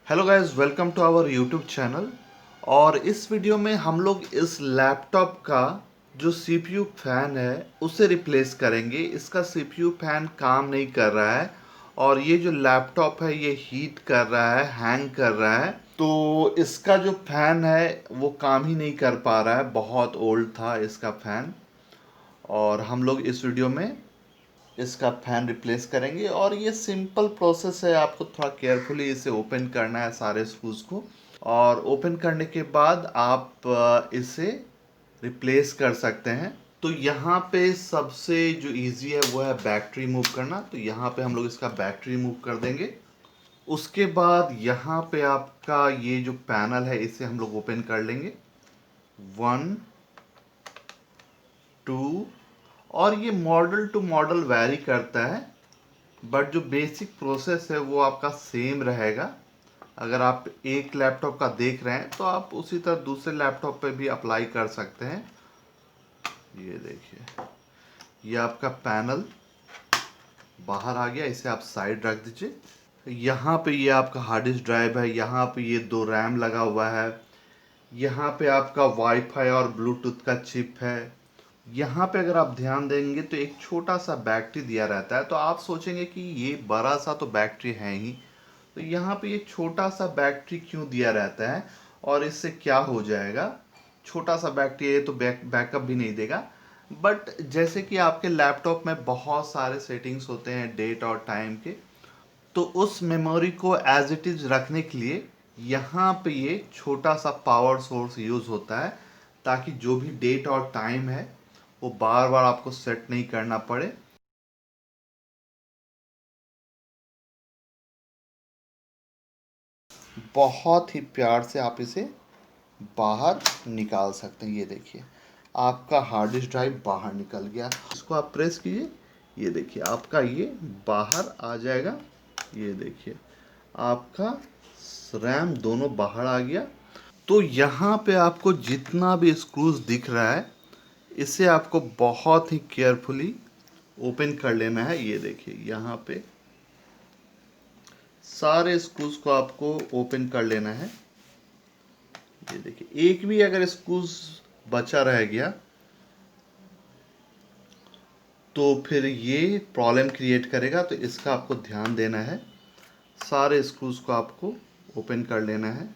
Hello guys, welcome to our YouTube channel. और इस video में हम लोग इस लैपटॉप का जो सीपीयू फैन है उसे रिप्लेस करेंगे। इसका सीपीयू फैन काम नहीं कर रहा है और ये जो लैपटॉप है ये हीट कर रहा है, हैंग कर रहा है। तो इसका जो फैन है वो काम ही नहीं कर पा रहा है, बहुत ओल्ड था इसका फैन। और हम लोग इस वीडियो में इसका फैन रिप्लेस करेंगे और ये सिंपल प्रोसेस है। आपको थोड़ा केयरफुली इसे ओपन करना है सारे स्क्रूज को, और ओपन करने के बाद आप इसे रिप्लेस कर सकते हैं। तो यहाँ पे सबसे जो इजी है वो है बैटरी रिमूव करना। तो यहाँ पे हम लोग इसका बैटरी रिमूव कर देंगे। उसके बाद यहाँ पे आपका ये जो पैनल है इसे हम लोग ओपन कर लेंगे। 1 2, और ये मॉडल टू मॉडल वैरी करता है, बट जो बेसिक प्रोसेस है वो आपका सेम रहेगा। अगर आप एक लैपटॉप का देख रहे हैं तो आप उसी तरह दूसरे लैपटॉप पे भी अप्लाई कर सकते हैं। ये देखिए, ये आपका पैनल बाहर आ गया, इसे आप साइड रख दीजिए। यहाँ पे ये आपका हार्ड डिस्क ड्राइव है, यहाँ पे ये 2 रैम लगा हुआ है, यहाँ पे आपका वाईफाई और ब्लूटूथ का चिप है। यहाँ पे अगर आप ध्यान देंगे तो एक छोटा सा बैटरी दिया रहता है। तो आप सोचेंगे कि ये बड़ा सा तो बैटरी है ही, तो यहाँ पे ये छोटा सा बैटरी क्यों दिया रहता है और इससे क्या हो जाएगा। छोटा सा बैटरी है तो बैकअप भी नहीं देगा। बट जैसे कि आपके लैपटॉप में बहुत सारे सेटिंग्स होते हैं डेट और टाइम के, तो उस मेमोरी को एज इट इज रखने के लिए यहाँ पे ये छोटा सा पावर सोर्स यूज होता है, ताकि जो भी डेट और टाइम है वो बार बार आपको सेट नहीं करना पड़े। बहुत ही प्यार से आप इसे बाहर निकाल सकते हैं। ये देखिए, आपका हार्ड डिस्क ड्राइव बाहर निकल गया। इसको आप प्रेस कीजिए, ये देखिए आपका ये बाहर आ जाएगा। ये देखिए आपका रैम दोनों बाहर आ गया। तो यहाँ पे आपको जितना भी स्क्रूज दिख रहा है इसे आपको बहुत ही केयरफुली ओपन कर लेना है। ये देखिए यहाँ पे सारे स्क्रूज को आपको ओपन कर लेना है। ये देखिए, एक भी अगर स्क्रूज बचा रह गया तो फिर ये प्रॉब्लम क्रिएट करेगा, तो इसका आपको ध्यान देना है। सारे स्क्रूज को आपको ओपन कर लेना है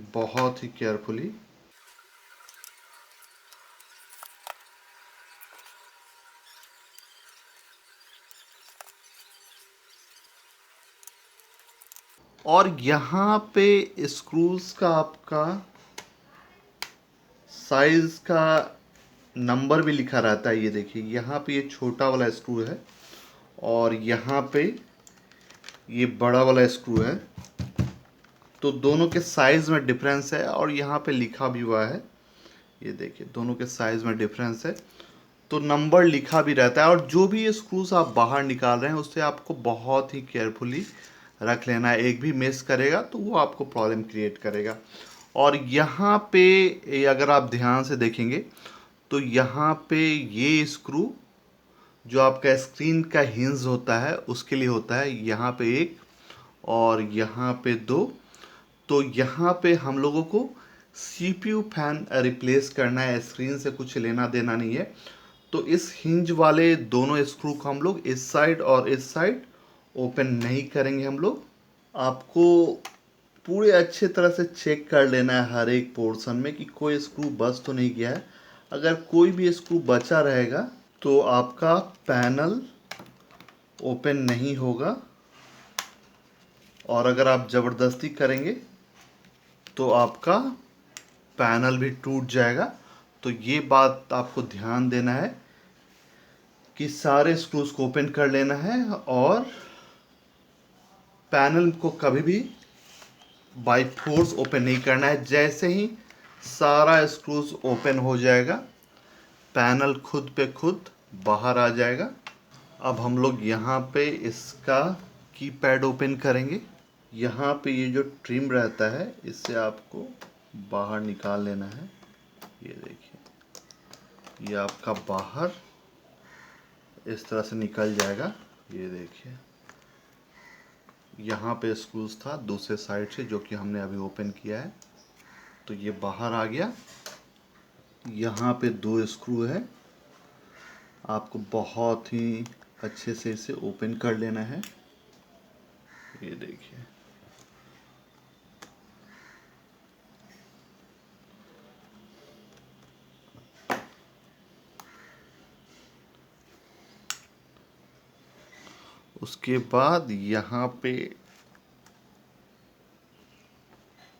बहुत ही केयरफुली। और यहाँ पे स्क्रूज का आपका साइज का नंबर भी लिखा रहता है। ये देखिए यहाँ पे ये छोटा वाला स्क्रू है और यहाँ पे ये बड़ा वाला स्क्रू है। तो दोनों के साइज में डिफरेंस है और यहाँ पे लिखा भी हुआ है। ये देखिए दोनों के साइज में डिफरेंस है, तो नंबर लिखा भी रहता है। और जो भी ये स्क्रूज आप बाहर निकाल रहे हैं उससे आपको बहुत ही केयरफुली रख लेना है। एक भी मिस करेगा तो वो आपको प्रॉब्लम क्रिएट करेगा। और यहाँ पे अगर आप ध्यान से देखेंगे तो यहाँ पे ये स्क्रू जो आपका स्क्रीन का हिंज होता है उसके लिए होता है। यहाँ पे एक और यहाँ पे 2। तो यहाँ पे हम लोगों को सीपीयू फैन रिप्लेस करना है, स्क्रीन से कुछ लेना देना नहीं है। तो इस हिंज वाले दोनों स्क्रू को हम लोग इस साइड और इस साइड ओपन नहीं करेंगे। हम लोग आपको पूरे अच्छे तरह से चेक कर लेना है हर एक पोर्शन में कि कोई स्क्रू बच तो नहीं गया है। अगर कोई भी स्क्रू बचा रहेगा तो आपका पैनल ओपन नहीं होगा, और अगर आप ज़बरदस्ती करेंगे तो आपका पैनल भी टूट जाएगा। तो ये बात आपको ध्यान देना है कि सारे स्क्रूज को ओपन कर लेना है और पैनल को कभी भी बाय फोर्स ओपन नहीं करना है। जैसे ही सारा स्क्रूज ओपन हो जाएगा पैनल खुद पे खुद बाहर आ जाएगा। अब हम लोग यहाँ पे इसका कीपैड ओपन करेंगे। यहाँ पे ये जो ट्रिम रहता है इससे आपको बाहर निकाल लेना है। ये देखिए ये आपका बाहर इस तरह से निकल जाएगा। ये देखिए यहाँ पे स्क्रूज था दूसरे साइड से जो कि हमने अभी ओपन किया है, तो ये बाहर आ गया। यहाँ पे 2 स्क्रू है, आपको बहुत ही अच्छे से इसे ओपन कर लेना है। ये देखिए, उसके बाद यहाँ पे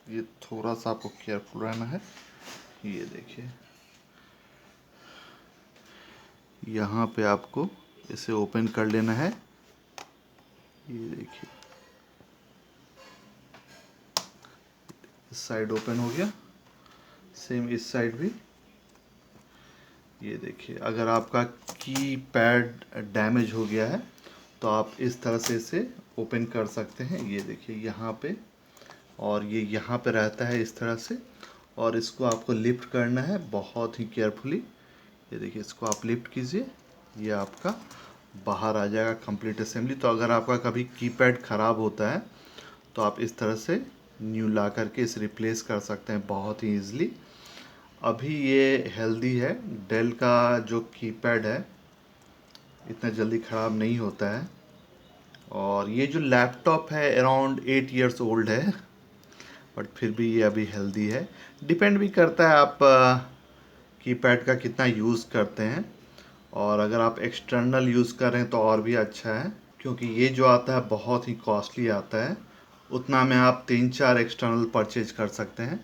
ये थोड़ा सा आपको केयरफुल रहना है। ये देखिए, यहाँ पे आपको इसे ओपन कर लेना है। ये देखिए, इस साइड ओपन हो गया, सेम इस साइड भी। ये देखिए, अगर आपका की पैड डैमेज हो गया है तो आप इस तरह से इसे ओपन कर सकते हैं। ये देखिए यहाँ पे, और ये यहाँ पे रहता है इस तरह से, और इसको आपको लिफ्ट करना है बहुत ही केयरफुली। ये देखिए, इसको आप लिफ्ट कीजिए, ये आपका बाहर आ जाएगा कंप्लीट असेंबली। तो अगर आपका कभी कीपैड ख़राब होता है तो आप इस तरह से न्यू ला करके इसे रिप्लेस कर सकते हैं बहुत ही ईजिली। अभी ये हेल्दी है, डेल का जो कीपैड है इतना जल्दी ख़राब नहीं होता है। और ये जो लैपटॉप है अराउंड 8 इयर्स ओल्ड है, बट फिर भी ये अभी हेल्दी है। डिपेंड भी करता है आप कीपैड का कितना यूज़ करते हैं, और अगर आप एक्सटर्नल यूज़ कर रहे हैं तो और भी अच्छा है, क्योंकि ये जो आता है बहुत ही कॉस्टली आता है। उतना में आप 3-4 एक्सटर्नल परचेज कर सकते हैं।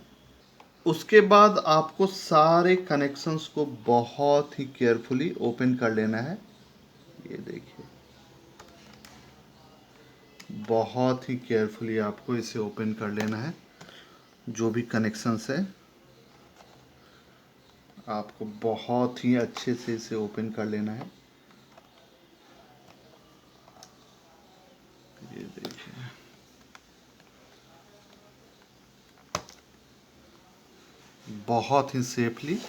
उसके बाद आपको सारे कनेक्शंस को बहुत ही केयरफुली ओपन कर लेना है। ये देखिए, बहुत ही केयरफुली आपको इसे ओपन कर लेना है। जो भी कनेक्शंस है आपको बहुत ही अच्छे से इसे ओपन कर लेना है। ये देखिए, बहुत ही सेफली।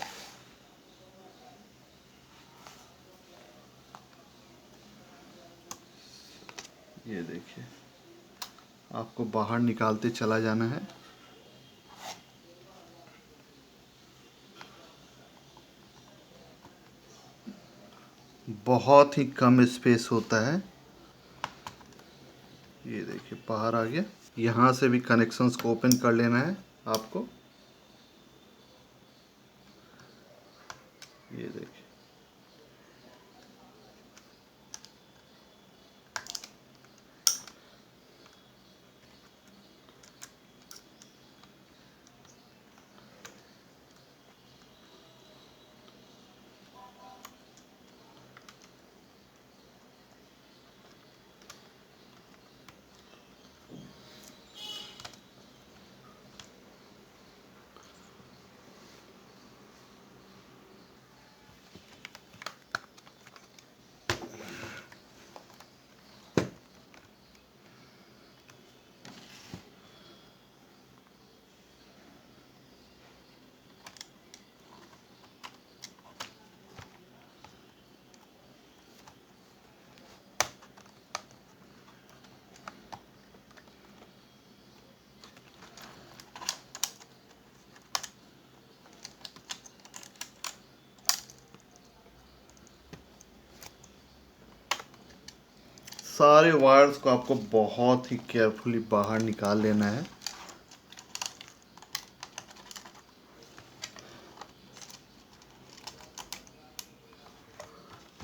ये देखिए, आपको बाहर निकालते चला जाना है। बहुत ही कम स्पेस होता है। ये देखिए, बाहर आ गया। यहाँ से भी कनेक्शंस को ओपन कर लेना है आपको। ये देखिए, सारे वायर्स को आपको बहुत ही केयरफुली बाहर निकाल लेना है।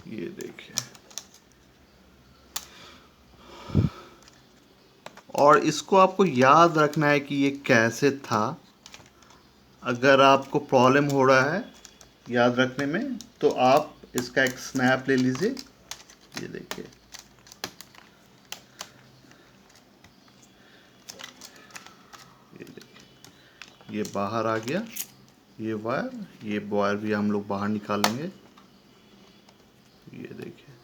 ये देखिए, और इसको आपको याद रखना है कि ये कैसे था। अगर आपको प्रॉब्लम हो रहा है याद रखने में तो आप इसका एक स्नैप ले लीजिए। ये देखिए, ये देखिए, ये बाहर आ गया। ये वायर भी हम लोग बाहर निकालेंगे। ये देखिए,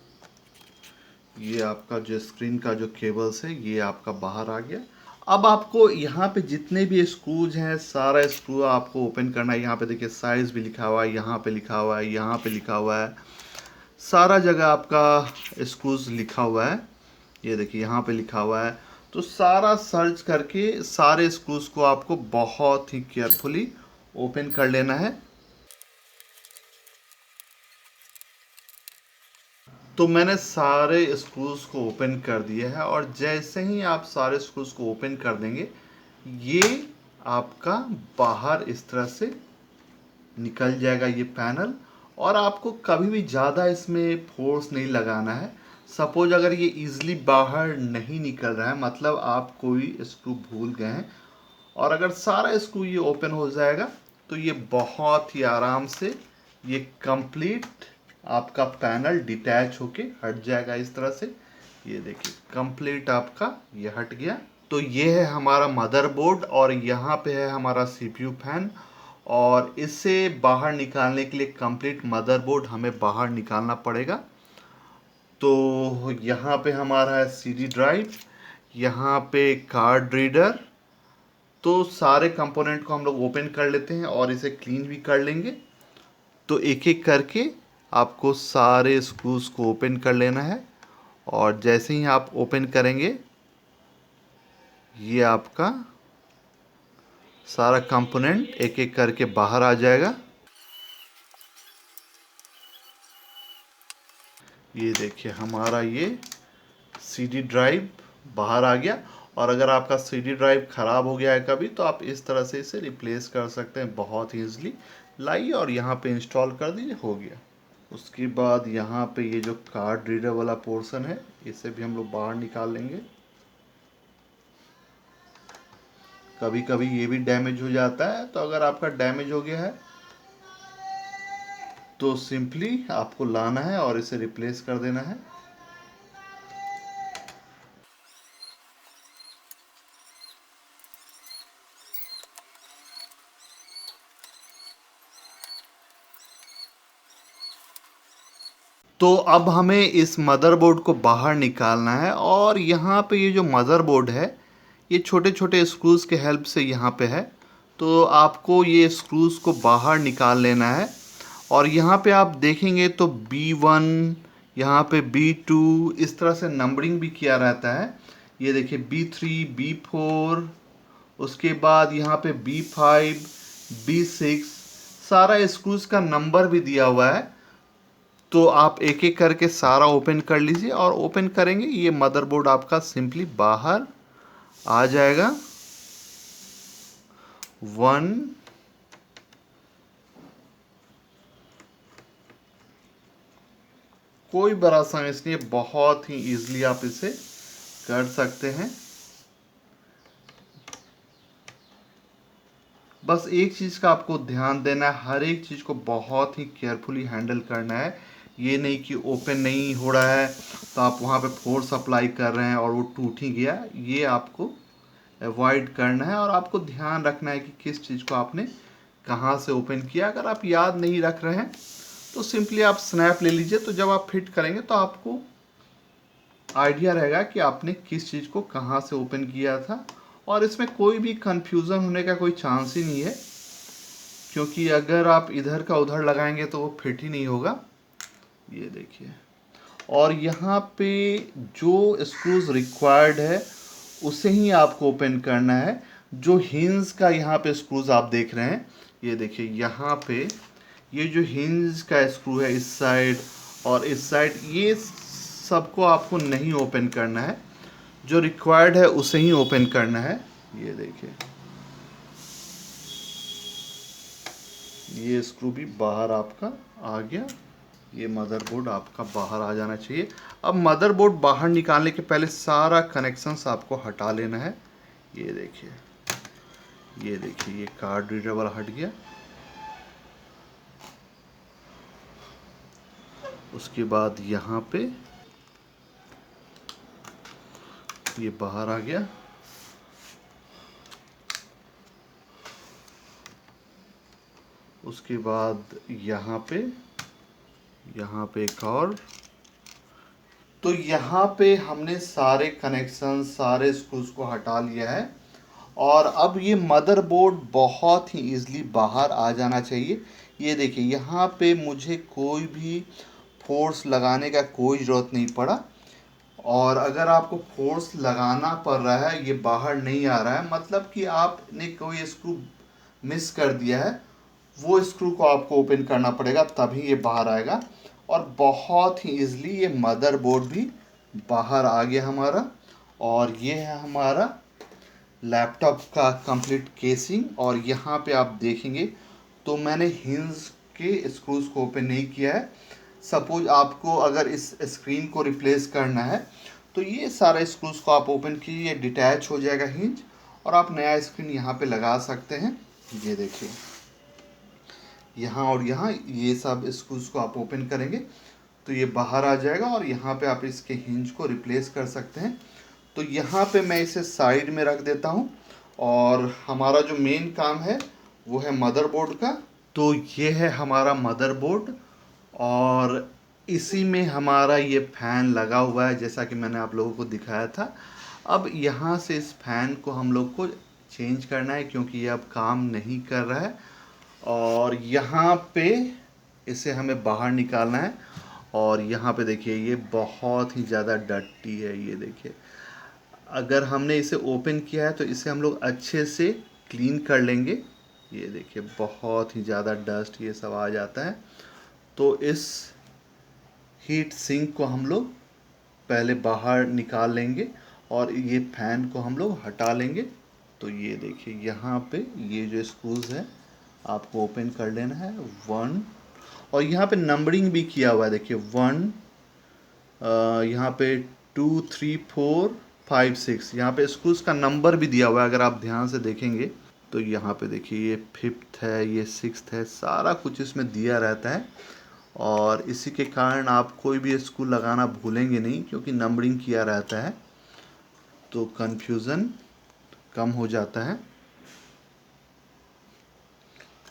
ये आपका जो स्क्रीन का जो केबल्स है ये आपका बाहर आ गया। अब आपको यहाँ पे जितने भी स्क्रूज हैं सारा स्क्रू आपको ओपन करना है। यहाँ पे देखिए साइज भी लिखा हुआ है, यहाँ पे लिखा हुआ है, यहाँ पे लिखा हुआ है, सारा जगह आपका स्क्रूज लिखा हुआ है। ये देखिए, यहाँ पे लिखा हुआ है। तो सारा सर्च करके सारे स्क्रूज को आपको बहुत ही केयरफुली ओपन कर लेना है। तो मैंने सारे स्क्रूज को ओपन कर दिया है और जैसे ही आप सारे स्क्रूज को ओपन कर देंगे ये आपका बाहर इस तरह से निकल जाएगा ये पैनल। और आपको कभी भी ज़्यादा इसमें फोर्स नहीं लगाना है। सपोज अगर ये इजीली बाहर नहीं निकल रहा है, मतलब आप कोई स्क्रू भूल गए हैं, और अगर सारा स्क्रू ये ओपन हो जाएगा तो ये बहुत ही आराम से ये कंप्लीट आपका पैनल डिटैच होके हट जाएगा इस तरह से। ये देखिए कंप्लीट आपका ये हट गया। तो ये है हमारा मदरबोर्ड और यहाँ पे है हमारा सीपीयू फैन। और इससे बाहर निकालने के लिए कंप्लीट मदरबोर्ड हमें बाहर निकालना पड़ेगा। तो यहाँ पे हमारा है सीडी ड्राइव, यहाँ पे कार्ड रीडर। तो सारे कंपोनेंट को हम लोग ओपन कर लेते हैं और इसे क्लीन भी कर लेंगे। तो एक एक करके आपको सारे स्क्रूज को ओपन कर लेना है और जैसे ही आप ओपन करेंगे ये आपका सारा कंपोनेंट एक एक करके बाहर आ जाएगा। ये देखिए हमारा ये सीडी ड्राइव बाहर आ गया। और अगर आपका सीडी ड्राइव ख़राब हो गया है कभी तो आप इस तरह से इसे रिप्लेस कर सकते हैं बहुत ईजिली। लाइए और यहाँ पे इंस्टॉल कर दीजिए, हो गया। उसके बाद यहाँ पे ये जो कार्ड रीडर वाला पोर्शन है इसे भी हम लोग बाहर निकाल लेंगे। कभी कभी ये भी डैमेज हो जाता है, तो अगर आपका डैमेज हो गया है तो सिंपली आपको लाना है और इसे रिप्लेस कर देना है। तो अब हमें इस मदरबोर्ड को बाहर निकालना है और यहाँ पे ये जो मदरबोर्ड है ये छोटे छोटे स्क्रूज के हेल्प से यहाँ पे है। तो आपको ये स्क्रूज को बाहर निकाल लेना है। और यहाँ पे आप देखेंगे तो B1, यहाँ पे B2 इस तरह से नंबरिंग भी किया रहता है। ये देखिए B3, B4, उसके बाद यहाँ पे B5, B6 सारा स्क्रूज का नंबर भी दिया हुआ है। तो आप एक एक करके सारा ओपन कर लीजिए और ओपन करेंगे ये मदरबोर्ड आपका सिंपली बाहर आ जाएगा। 1, कोई बड़ा साइंस नहीं है, बहुत ही इजीली आप इसे कर सकते हैं। बस एक चीज़ का आपको ध्यान देना है, हर एक चीज़ को बहुत ही केयरफुली हैंडल करना है। ये नहीं कि ओपन नहीं हो रहा है तो आप वहाँ पे फोर्स अप्लाई कर रहे हैं और वो टूट ही गया। ये आपको अवॉइड करना है और आपको ध्यान रखना है कि किस चीज़ को आपने कहाँ से ओपन किया। अगर आप याद नहीं रख रहे हैं तो सिंपली आप स्नैप ले लीजिए, तो जब आप फिट करेंगे तो आपको आइडिया रहेगा कि आपने किस चीज़ को कहाँ से ओपन किया था। और इसमें कोई भी कंफ्यूजन होने का कोई चांस ही नहीं है, क्योंकि अगर आप इधर का उधर लगाएंगे तो वो फिट ही नहीं होगा। ये देखिए। और यहाँ पे जो स्क्रूज रिक्वायर्ड है उसे ही आपको ओपन करना है। जो हिंज का यहाँ पे स्क्रूज आप देख रहे हैं, ये देखिए यहाँ पे ये जो हिंज का स्क्रू है इस साइड और इस साइड, ये सबको आपको नहीं ओपन करना है। जो रिक्वायर्ड है उसे ही ओपन करना है। ये देखिए ये स्क्रू भी बाहर आपका आ गया। ये मदरबोर्ड आपका बाहर आ जाना चाहिए। अब मदरबोर्ड बाहर निकालने के पहले सारा कनेक्शंस आपको हटा लेना है। ये देखिए ये कार्ड रीडर वाला हट गया। उसके बाद यहाँ पे ये बाहर आ गया। उसके बाद यहाँ पे एक और। तो यहाँ पे हमने सारे कनेक्शन सारे स्क्रूज को हटा लिया है और अब ये मदरबोर्ड बहुत ही इजीली बाहर आ जाना चाहिए। ये देखिए यहाँ पे मुझे कोई भी फोर्स लगाने का कोई ज़रूरत नहीं पड़ा। और अगर आपको फोर्स लगाना पड़ रहा है, ये बाहर नहीं आ रहा है, मतलब कि आपने कोई स्क्रू मिस कर दिया है, वो स्क्रू को आपको ओपन करना पड़ेगा, तभी ये बाहर आएगा। और बहुत ही इजली ये मदरबोर्ड भी बाहर आ गया हमारा। और ये है हमारा लैपटॉप का कंप्लीट केसिंग। और यहाँ पे आप देखेंगे तो मैंने हिंज के स्क्रूज को ओपन नहीं किया है। सपोज आपको अगर इस स्क्रीन को रिप्लेस करना है तो ये सारे स्क्रूज को आप ओपन कीजिए, डिटैच हो जाएगा हिंज, और आप नया स्क्रीन यहाँ पे लगा सकते हैं। ये देखिए यहाँ और यहाँ ये सब स्क्रूज को आप ओपन करेंगे तो ये बाहर आ जाएगा, और यहाँ पे आप इसके हिंज को रिप्लेस कर सकते हैं। तो यहाँ पे मैं इसे साइड में रख देता हूँ, और हमारा जो मेन काम है वो है मदरबोर्ड का। तो ये है हमारा मदरबोर्ड, और इसी में हमारा ये फैन लगा हुआ है, जैसा कि मैंने आप लोगों को दिखाया था। अब यहाँ से इस फैन को हम लोग को चेंज करना है, क्योंकि ये अब काम नहीं कर रहा है। और यहाँ पे इसे हमें बाहर निकालना है। और यहाँ पे देखिए ये बहुत ही ज़्यादा डर्टी है, ये देखिए। अगर हमने इसे ओपन किया है तो इसे हम लोग अच्छे से क्लीन कर लेंगे। ये देखिए बहुत ही ज़्यादा डस्ट ये सब आ जाता है। तो इस हीट सिंक को हम लोग पहले बाहर निकाल लेंगे, और ये फैन को हम लोग हटा लेंगे। तो ये देखिए यहाँ पे ये जो स्क्रूज है आपको ओपन कर लेना है, 1। और यहाँ पे नंबरिंग भी किया हुआ है, देखिए 1, यहाँ पे 2, 3, 4, 5, 6, यहाँ पे स्क्रूज का नंबर भी दिया हुआ है। अगर आप ध्यान से देखेंगे तो यहाँ पे देखिए ये 5th है, ये 6th है, सारा कुछ इसमें दिया रहता है। और इसी के कारण आप कोई भी स्क्रू लगाना भूलेंगे नहीं, क्योंकि नंबरिंग किया रहता है, तो कन्फ्यूज़न कम हो जाता है।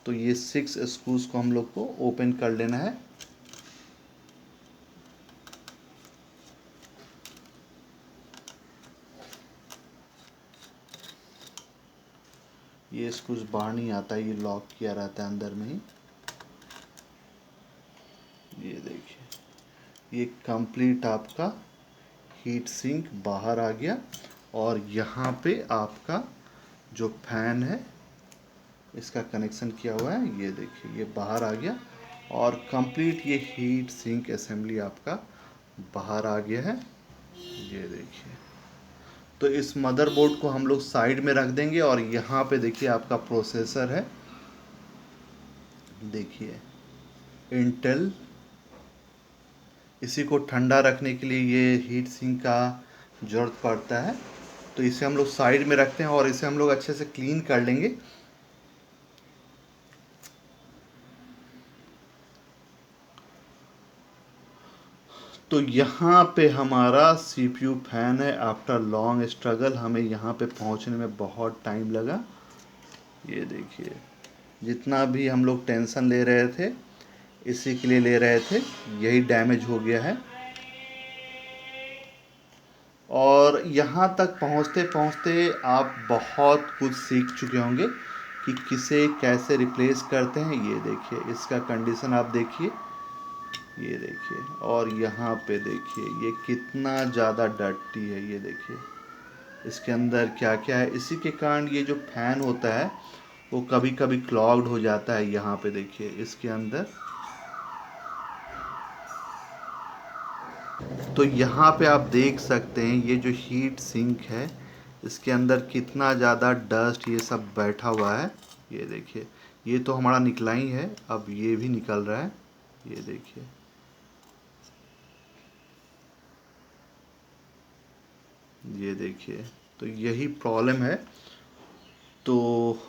तो ये 6 स्क्रूज को हम लोग को ओपन कर लेना है। ये स्क्रूज बाहर नहीं आता, ये लॉक किया रहता है अंदर में ही। ये देखिए ये कंप्लीट आपका हीट सिंक बाहर आ गया। और यहाँ पे आपका जो फैन है इसका कनेक्शन किया हुआ है, ये देखिए ये बाहर आ गया। और कंप्लीट ये हीट सिंक असेंबली आपका बाहर आ गया है, ये देखिए। तो इस मदरबोर्ड को हम लोग साइड में रख देंगे, और यहाँ पे देखिए आपका प्रोसेसर है, देखिए इंटेल। इसी को ठंडा रखने के लिए ये हीट सिंक का ज़रूरत पड़ता है। तो इसे हम लोग साइड में रखते हैं, और इसे हम लोग अच्छे से क्लीन कर लेंगे। तो यहाँ पे हमारा सीपीयू फैन है। आफ्टर लॉन्ग स्ट्रगल हमें यहाँ पे पहुँचने में बहुत टाइम लगा। ये देखिए जितना भी हम लोग टेंशन ले रहे थे इसी के लिए ले रहे थे, यही डैमेज हो गया है। और यहाँ तक पहुँचते पहुँचते आप बहुत कुछ सीख चुके होंगे कि किसे कैसे रिप्लेस करते हैं। ये देखिए इसका कंडीशन आप देखिए, ये देखिए। और यहाँ पे देखिए ये कितना ज़्यादा डर्टी है, ये देखिए इसके अंदर क्या क्या है। इसी के कारण ये जो फैन होता है वो कभी कभी क्लॉग्ड हो जाता है। यहाँ पे देखिए इसके अंदर, तो यहाँ पे आप देख सकते हैं ये जो हीट सिंक है इसके अंदर कितना ज़्यादा डस्ट ये सब बैठा हुआ है। ये देखिए ये तो हमारा निकला ही है, अब ये भी निकल रहा है, ये देखिए। ये देखिए तो यही प्रॉब्लम है। तो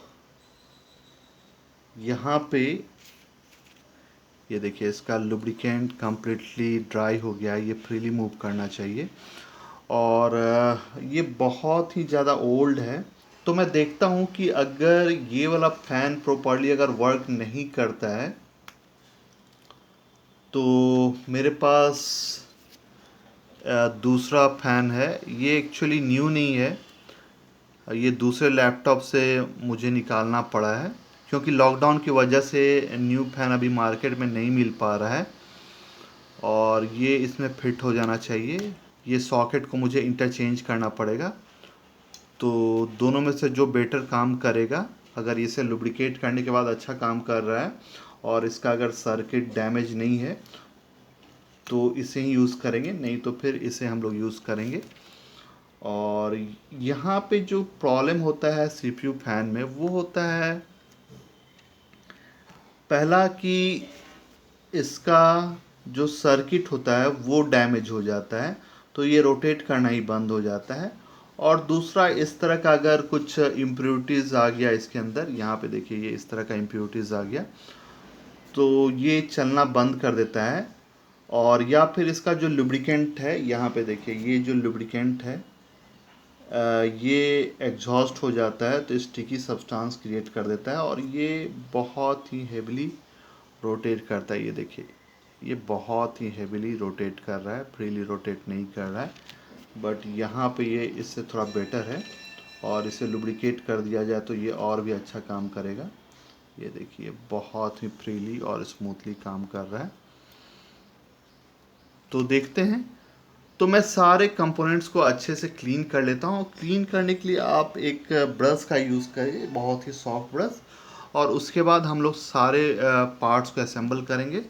यहाँ पे ये देखिए इसका लुब्रिकेंट कम्प्लीटली ड्राई हो गया है, ये फ्रीली मूव करना चाहिए। और ये बहुत ही ज़्यादा ओल्ड है। तो मैं देखता हूँ कि अगर ये वाला फ़ैन प्रॉपर्ली अगर वर्क नहीं करता है तो मेरे पास दूसरा फ़ैन है। ये एक्चुअली न्यू नहीं है, ये दूसरे लैपटॉप से मुझे निकालना पड़ा है, क्योंकि लॉकडाउन की वजह से न्यू फ़ैन अभी मार्केट में नहीं मिल पा रहा है, और ये इसमें फिट हो जाना चाहिए। ये सॉकेट को मुझे इंटरचेंज करना पड़ेगा। तो दोनों में से जो बेटर काम करेगा, अगर इसे लुब्रिकेट करने के बाद अच्छा काम कर रहा है और इसका अगर सर्किट डैमेज नहीं है तो इसे ही यूज़ करेंगे, नहीं तो फिर इसे हम लोग यूज़ करेंगे। और यहाँ पे जो प्रॉब्लम होता है सीपीयू फैन में वो होता है, पहला कि इसका जो सर्किट होता है वो डैमेज हो जाता है, तो ये रोटेट करना ही बंद हो जाता है। और दूसरा, इस तरह का अगर कुछ इम्प्योरिटीज़ आ गया इसके अंदर, यहाँ पे देखिए ये इस तरह का इम्प्योरिटीज़ आ गया तो ये चलना बंद कर देता है। और या फिर इसका जो लुब्रिकेंट है, यहाँ पे देखिए ये जो लुब्रिकेंट है ये एग्जॉस्ट हो जाता है तो स्टिकी सब्सटेंस क्रिएट कर देता है और ये बहुत ही हेवली रोटेट करता है। ये देखिए ये बहुत ही हेवली रोटेट कर रहा है, फ्रीली रोटेट नहीं कर रहा है। बट यहाँ पे ये इससे थोड़ा बेटर है और इसे लुब्रिकेट कर दिया जाए तो ये और भी अच्छा काम करेगा। ये देखिए बहुत ही फ्रीली और स्मूथली काम कर रहा है। तो देखते हैं। तो मैं सारे कंपोनेंट्स को अच्छे से क्लीन कर लेता हूँ। क्लीन करने के लिए आप एक ब्रश का यूज़ करिए, बहुत ही सॉफ्ट ब्रश, और उसके बाद हम लोग सारे पार्ट्स को असेंबल करेंगे।